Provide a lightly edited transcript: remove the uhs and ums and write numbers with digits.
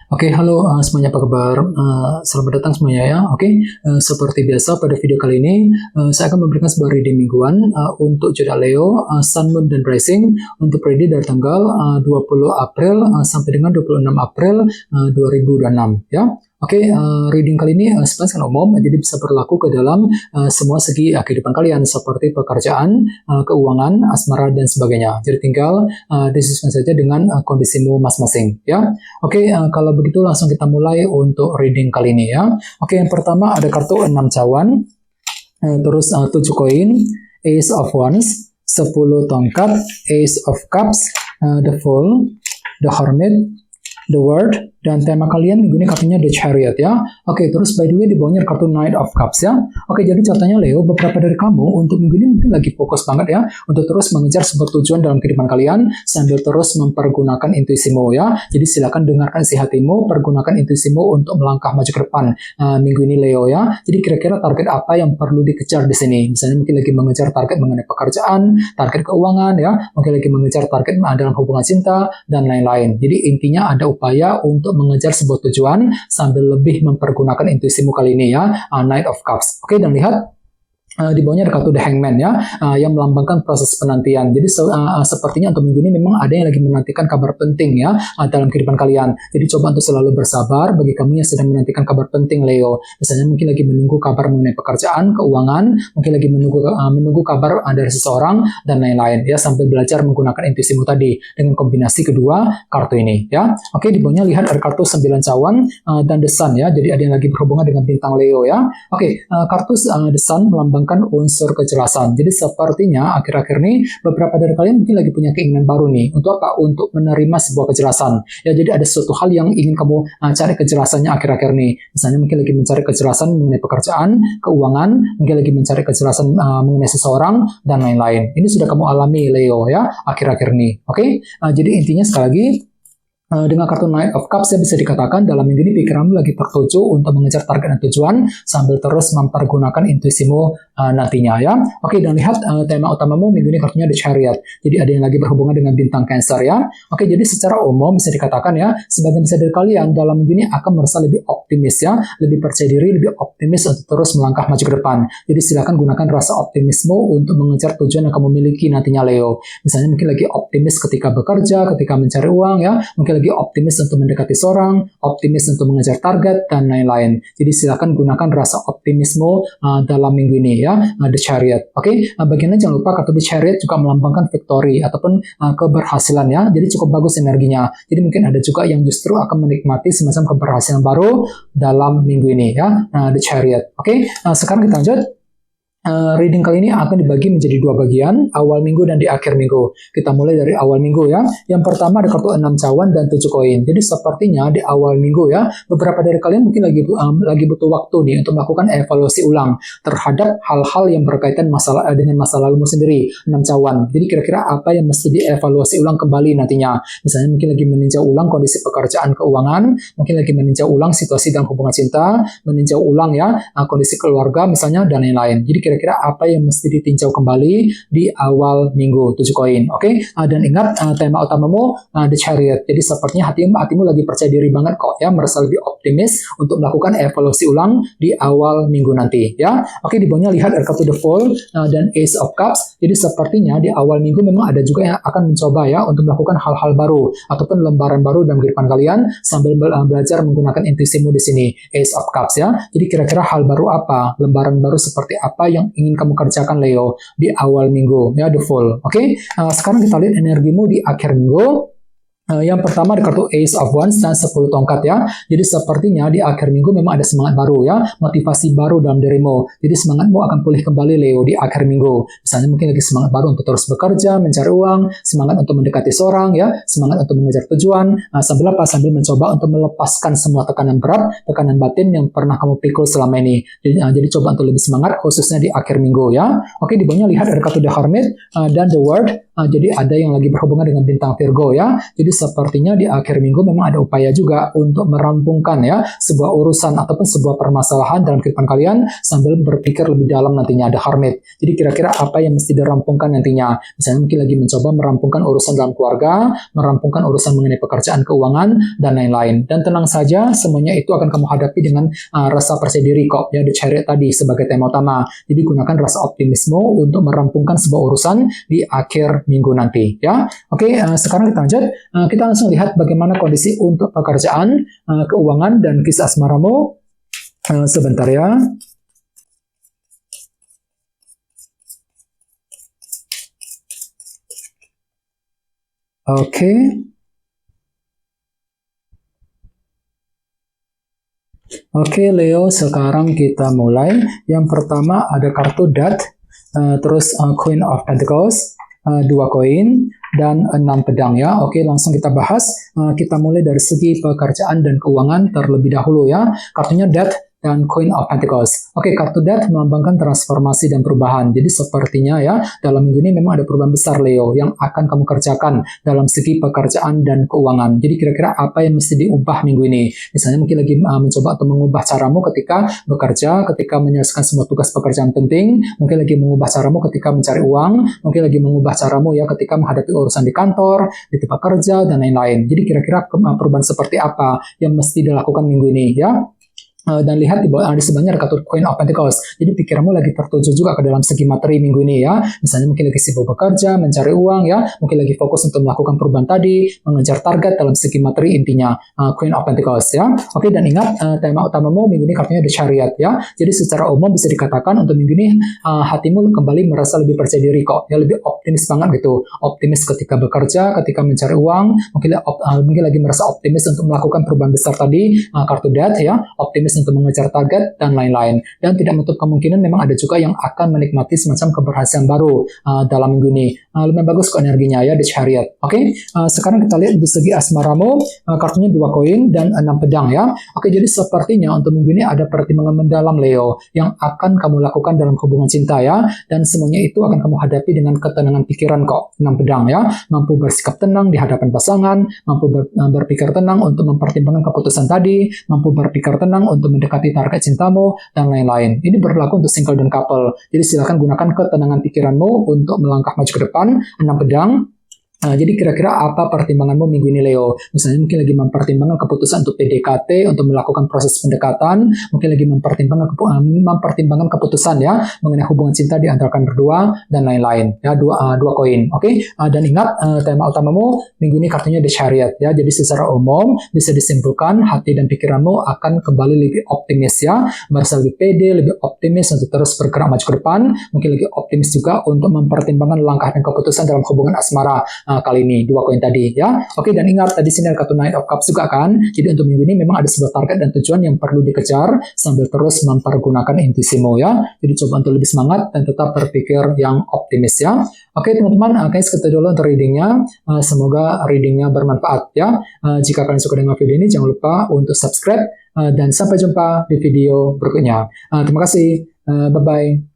Oke, halo semuanya, apa kabar? Selamat datang semuanya ya. Oke, seperti biasa pada video kali ini saya akan memberikan sebuah reading mingguan untuk zodiak Leo, Sun, Moon, dan Rising untuk periode dari tanggal 20 April sampai dengan 26 April 2026 ya. Oke, reading kali ini sebenarnya umum, jadi bisa berlaku ke dalam semua segi kehidupan kalian seperti pekerjaan, keuangan, asmara, dan sebagainya. Jadi tinggal disesuaikan saja dengan kondisimu masing-masing ya. Oke, kalau begitu langsung kita mulai untuk reading kali ini ya. Oke, yang pertama ada kartu 6 cawan, terus 7 koin, Ace of Wands, 10 tongkat, Ace of Cups, the Fool, the Hermit, the World, dan tema kalian minggu ini kartunya The Chariot ya. Oke, terus by the way di bawahnya kartu Knight of Cups ya. Oke, jadi ceritanya Leo, beberapa dari kamu untuk minggu ini mungkin lagi fokus banget ya untuk terus mengejar sebuah tujuan dalam kehidupan kalian sambil terus mempergunakan intuisimu ya. Jadi silakan dengarkan isi hatimu, pergunakan intuisimu untuk melangkah maju ke depan minggu ini Leo ya. Jadi kira-kira target apa yang perlu dikejar di sini? Misalnya mungkin lagi mengejar target mengenai pekerjaan, target keuangan ya, mungkin lagi mengejar target dalam hubungan cinta dan lain-lain. Jadi intinya ada upaya untuk mengejar sebuah tujuan sambil lebih mempergunakan intuisimu kali ini ya, Knight of Cups. Oke, dan lihat di bawahnya ada kartu The Hangman ya, yang melambangkan proses penantian. Jadi sepertinya untuk minggu ini memang ada yang lagi menantikan kabar penting ya dalam kehidupan kalian. Jadi coba untuk selalu bersabar bagi kamu yang sedang menantikan kabar penting Leo. Misalnya mungkin lagi menunggu kabar mengenai pekerjaan, keuangan, mungkin lagi menunggu kabar dari seseorang dan lain-lain ya, sambil belajar menggunakan intuisimu tadi dengan kombinasi kedua kartu ini ya. Oke, di bawahnya lihat ada kartu 9 cawan dan The Sun ya. Jadi ada yang lagi berhubungan dengan bintang Leo ya. Oke, kartu The Sun melambangkan unsur kejelasan. Jadi sepertinya akhir-akhir ini beberapa dari kalian mungkin lagi punya keinginan baru nih. Untuk apa? Untuk menerima sebuah kejelasan. Ya, jadi ada suatu hal yang ingin kamu cari kejelasannya akhir-akhir ini. Misalnya mungkin lagi mencari kejelasan mengenai pekerjaan, keuangan, mungkin lagi mencari kejelasan mengenai seseorang dan lain-lain. Ini sudah kamu alami Leo ya akhir-akhir ini. Oke? Jadi intinya sekali lagi dengan kartu Knight of Cups ya, bisa dikatakan dalam minggu ini pikiranmu lagi tertuju untuk mengejar target dan tujuan sambil terus mempergunakan intuisimu nantinya ya. Oke, dan lihat tema utamamu minggu ini kartunya The Chariot. Jadi ada yang lagi berhubungan dengan bintang Cancer ya. Oke, jadi secara umum bisa dikatakan ya, sebagian besar dari kalian dalam minggu ini akan merasa lebih optimis ya, lebih percaya diri, lebih optimis untuk terus melangkah maju ke depan. Jadi silakan gunakan rasa optimismu untuk mengejar tujuan yang kamu miliki nantinya Leo. Misalnya mungkin lagi optimis ketika bekerja, ketika mencari uang ya, mungkin lagi optimis untuk mendekati seorang, optimis untuk mengejar target, dan lain-lain. Jadi silakan gunakan rasa optimisme dalam minggu ini ya, The Chariot. Oke, bagiannya jangan lupa kartu The Chariot juga melambangkan victory ataupun keberhasilan ya. Jadi cukup bagus energinya. Jadi mungkin ada juga yang justru akan menikmati semacam keberhasilan baru dalam minggu ini ya, The Chariot. Oke, sekarang kita lanjut. Reading kali ini akan dibagi menjadi dua bagian, awal minggu dan di akhir minggu. Kita mulai dari awal minggu ya. Yang pertama ada kartu 6 cawan dan 7 koin. Jadi sepertinya di awal minggu ya, beberapa dari kalian mungkin lagi butuh waktu nih untuk melakukan evaluasi ulang terhadap hal-hal yang berkaitan dengan masa lalumu sendiri. 6 cawan. Jadi kira-kira apa yang mesti dievaluasi ulang kembali nantinya. Misalnya mungkin lagi meninjau ulang kondisi pekerjaan, keuangan, mungkin lagi meninjau ulang situasi dalam hubungan cinta, meninjau ulang ya kondisi keluarga misalnya dan lain-lain. Jadi kira-kira apa yang mesti ditinjau kembali di awal minggu 7 koin. Oke? Dan ingat tema utamamu The Chariot. Jadi sepertinya hatimu lagi percaya diri banget kok ya, merasa lebih optimis untuk melakukan evaluasi ulang di awal minggu nanti ya. Oke, di bawahnya lihat ada kartu The Fool dan Ace of Cups. Jadi sepertinya di awal minggu memang ada juga yang akan mencoba ya untuk melakukan hal-hal baru ataupun lembaran baru dalam kehidupan kalian sambil belajar menggunakan intuisimu di sini, Ace of Cups ya. Jadi kira-kira hal baru apa, lembaran baru seperti apa yang ingin kamu kerjakan Leo di awal minggu ya, The Fool. Oke, sekarang kita lihat energimu di akhir minggu. Yang pertama ada kartu Ace of Wands dan 10 tongkat ya. Jadi sepertinya di akhir minggu memang ada semangat baru ya, motivasi baru dalam dirimu. Jadi semangatmu akan pulih kembali Leo di akhir minggu. Misalnya mungkin lagi semangat baru untuk terus bekerja, mencari uang, semangat untuk mendekati seorang ya, semangat untuk mengejar tujuan, sambil mencoba untuk melepaskan semua tekanan berat, tekanan batin yang pernah kamu pikul selama ini. Jadi coba untuk lebih semangat khususnya di akhir minggu ya. Oke, di bawahnya lihat ada kartu The Hermit dan The World. Jadi ada yang lagi berhubungan dengan bintang Virgo ya. Jadi sepertinya di akhir minggu memang ada upaya juga untuk merampungkan ya sebuah urusan ataupun sebuah permasalahan dalam kehidupan kalian sambil berpikir lebih dalam nantinya. Ada Hermit. Jadi kira-kira apa yang mesti dirampungkan nantinya? Misalnya mungkin lagi mencoba merampungkan urusan dalam keluarga, merampungkan urusan mengenai pekerjaan, keuangan, dan lain-lain. Dan tenang saja, semuanya itu akan kamu hadapi dengan rasa percaya diri kok. Ya, The Chariot tadi sebagai tema utama. Jadi gunakan rasa optimisme untuk merampungkan sebuah urusan di akhir minggu nanti. Ya, oke. Sekarang kita lanjut. Kita langsung lihat bagaimana kondisi untuk pekerjaan, keuangan, dan kisah asmaramu. Sebentar ya. Oke. Oke, Leo, sekarang kita mulai. Yang pertama ada kartu Death, terus Queen of Pentacles, 2 koin, dan 6 pedang ya. Oke, langsung kita bahas. Kita mulai dari segi pekerjaan dan keuangan terlebih dahulu ya. Kartunya Death dan Queen of Pentacles. Oke, kartu Death melambangkan transformasi dan perubahan. Jadi sepertinya ya, dalam minggu ini memang ada perubahan besar Leo yang akan kamu kerjakan dalam segi pekerjaan dan keuangan. Jadi kira-kira apa yang mesti diubah minggu ini? Misalnya mungkin lagi mencoba atau mengubah caramu ketika bekerja, ketika menyelesaikan semua tugas pekerjaan penting, mungkin lagi mengubah caramu ketika mencari uang, mungkin lagi mengubah caramu ya ketika menghadapi urusan di kantor, di tempat kerja, dan lain-lain. Jadi kira-kira perubahan seperti apa yang mesti dilakukan minggu ini ya? Dan lihat di bawah di sebelahnya ada kartu Queen of Pentacles. Jadi pikiranmu lagi tertuju juga ke dalam segi materi minggu ini ya. Misalnya mungkin lagi sibuk bekerja, mencari uang ya. Mungkin lagi fokus untuk melakukan perubahan tadi, mengejar target dalam segi materi intinya. Queen of Pentacles ya. Oke, dan ingat tema utamamu minggu ini kartunya The Chariot ya. Jadi secara umum bisa dikatakan untuk minggu ini hatimu kembali merasa lebih percaya diri kok. Ya, lebih optimis banget gitu. Optimis ketika bekerja, ketika mencari uang. Mungkin lagi merasa optimis untuk melakukan perubahan besar tadi. Kartu Death ya. Optimis untuk mengejar target dan lain-lain. Dan tidak menutup kemungkinan memang ada juga yang akan menikmati semacam keberhasilan baru dalam minggu ini. Lumayan bagus kok energinya ya, The Chariot. Oke, sekarang kita lihat dari segi asmaramu, kartunya 2 koin dan 6 pedang ya. Oke, jadi sepertinya untuk minggu ini ada pertimbangan mendalam Leo yang akan kamu lakukan dalam hubungan cinta ya. Dan semuanya itu akan kamu hadapi dengan ketenangan pikiran kok. 6 pedang ya, mampu bersikap tenang di hadapan pasangan, mampu berpikir tenang untuk mempertimbangkan keputusan tadi, mampu berpikir tenang untuk mendekati target cintamu, dan lain-lain. Ini berlaku untuk single dan couple. Jadi silakan gunakan ketenangan pikiranmu untuk melangkah maju ke depan. 6 pedang. Jadi kira-kira apa pertimbanganmu minggu ini Leo? Misalnya mungkin lagi mempertimbangkan keputusan untuk PDKT, untuk melakukan proses pendekatan, mungkin lagi mempertimbangkan keputusan ya mengenai hubungan cinta di antara kalian berdua dan lain-lain. Ya, 2 koin. Oke? Dan ingat tema utamamu minggu ini kartunya The Chariot ya. Jadi secara umum bisa disimpulkan hati dan pikiranmu akan kembali lebih optimis ya, merasa lebih pede, lebih optimis untuk terus bergerak maju ke depan, mungkin lagi optimis juga untuk mempertimbangkan langkah dan keputusan dalam hubungan asmara. Kali ini 2 koin tadi ya. Oke, dan ingat tadi sini ada kartu Knight of Cups juga kan. Jadi untuk minggu ini memang ada sebuah target dan tujuan yang perlu dikejar sambil terus mempergunakan intuisimu ya. Jadi coba untuk lebih semangat dan tetap berpikir yang optimis ya. Oke teman-teman, guys, kita dulu untuk readingnya. Semoga readingnya bermanfaat ya. Jika kalian suka dengan video ini jangan lupa untuk subscribe dan sampai jumpa di video berikutnya. Terima kasih. Bye-bye.